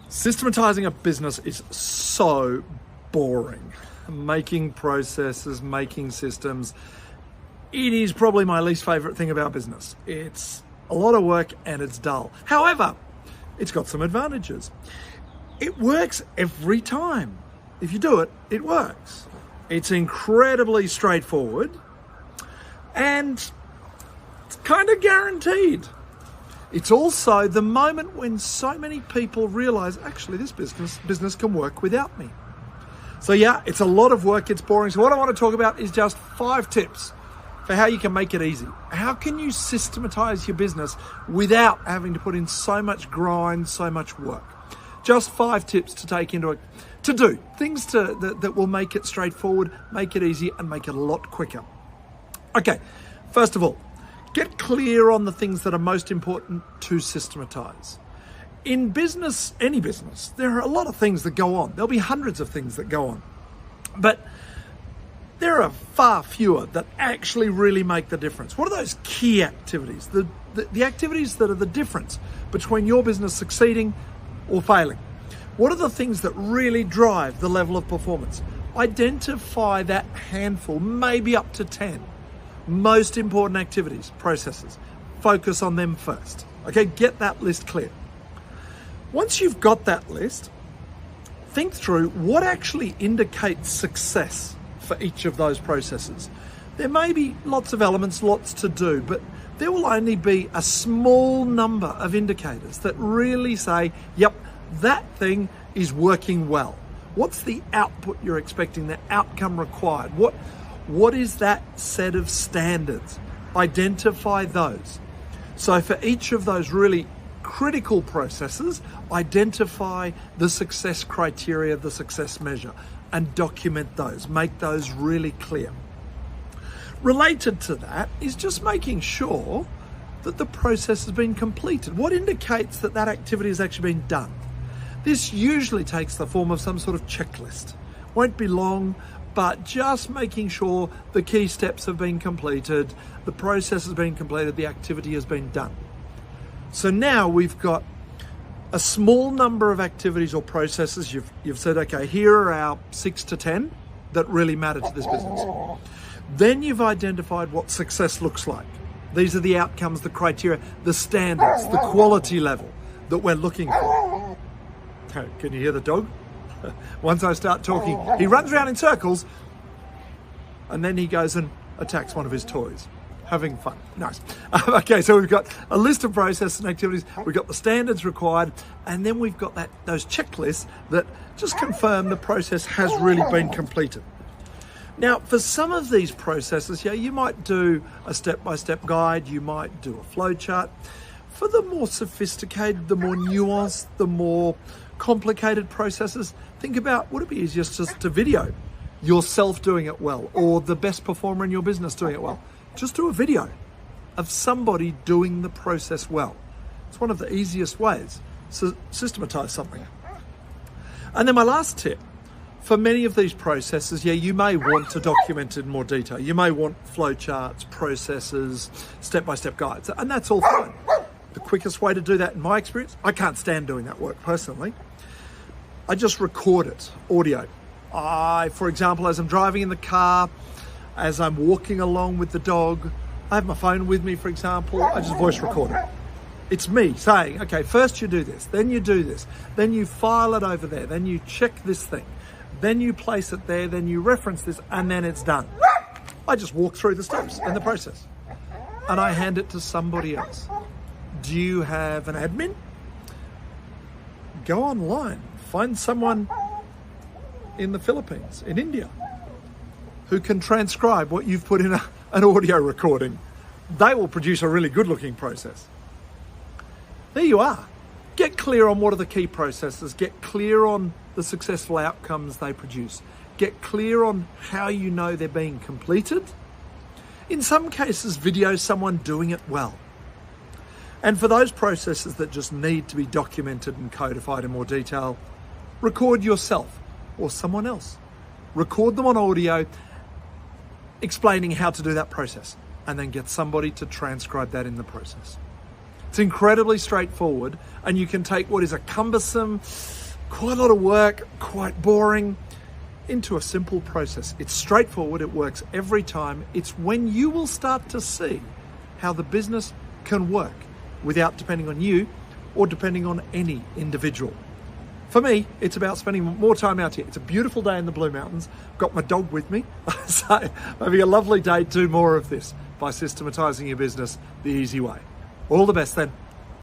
Systematizing a business is so boring. Making processes, making systems, it is probably my least favorite thing about business. It's a lot of work and it's dull. However, it's got some advantages. It works every time. If you do it, it works. It's incredibly straightforward and it's kind of guaranteed. It's also the moment when so many people realize, actually, this business can work without me. So yeah, it's a lot of work, it's boring. So what I want to talk about is just 5 tips for how you can make it easy. How can you systematize your business without having to put in so much grind, so much work? Just 5 tips to take into it, to do things that will make it straightforward, make it easy, and make it a lot quicker. Okay, first of all, get clear on the things that are most important to systematize. In business, any business, there are a lot of things that go on. There'll be hundreds of things that go on. But there are far fewer that actually really make the difference. What are those key activities? The activities that are the difference between your business succeeding or failing. What are the things that really drive the level of performance? Identify that handful, maybe up to 10. Most important activities, processes. Focus on them first. Okay, get that list clear. Once you've got that list, think through what actually indicates success for each of those processes. There may be lots of elements, lots to do, but there will only be a small number of indicators that really say, yep, that thing is working well. What's the output you're expecting, the outcome required? What is that set of standards? Identify those. So for each of those really critical processes, identify the success criteria, the success measure, and document those. Make those really clear. Related to that is just making sure that the process has been completed. What indicates that that activity has actually been done? This usually takes the form of some sort of checklist. Won't be long, but just making sure the key steps have been completed, the process has been completed, the activity has been done. So now we've got a small number of activities or processes. You've said, okay, here are our 6 to 10 that really matter to this business. Then you've identified what success looks like. These are the outcomes, the criteria, the standards, the quality level that we're looking for. Can you hear the dog? Once I start talking, he runs around in circles and then he goes and attacks one of his toys. Having fun. Nice. Okay, so we've got a list of processes and activities. We've got the standards required, and then we've got those checklists that just confirm the process has really been completed. Now, for some of these processes, you might do a step-by-step guide, you might do a flow chart. For the more sophisticated, the more nuanced, the more complicated processes, think about, would it be easiest just to video yourself doing it well, or the best performer in your business doing it well? Just do a video of somebody doing the process well. It's one of the easiest ways to systematize something. And then my last tip, for many of these processes, you may want to document it in more detail. You may want flow charts, processes, step-by-step guides, and that's all fine. The quickest way to do that, in my experience, I can't stand doing that work personally. I just record it, audio. For example, as I'm driving in the car, as I'm walking along with the dog, I have my phone with me, for example, I just voice record it. It's me saying, okay, first you do this, then you do this, then you file it over there, then you check this thing, then you place it there, then you reference this, and then it's done. I just walk through the steps in the process and I hand it to somebody else. Do you have an admin? Go online, find someone in the Philippines, in India, who can transcribe what you've put in an audio recording. They will produce a really good looking process. There you are. Get clear on what are the key processes. Get clear on the successful outcomes they produce. Get clear on how you know they're being completed. In some cases, video someone doing it well. And for those processes that just need to be documented and codified in more detail, record yourself or someone else. Record them on audio, explaining how to do that process, and then get somebody to transcribe that in the process. It's incredibly straightforward, and you can take what is a cumbersome, quite a lot of work, quite boring, into a simple process. It's straightforward, it works every time. It's when you will start to see how the business can work without depending on you or depending on any individual. For me, it's about spending more time out here. It's a beautiful day in the Blue Mountains. I've got my dog with me. So maybe a lovely day to do more of this by systematizing your business the easy way. All the best then.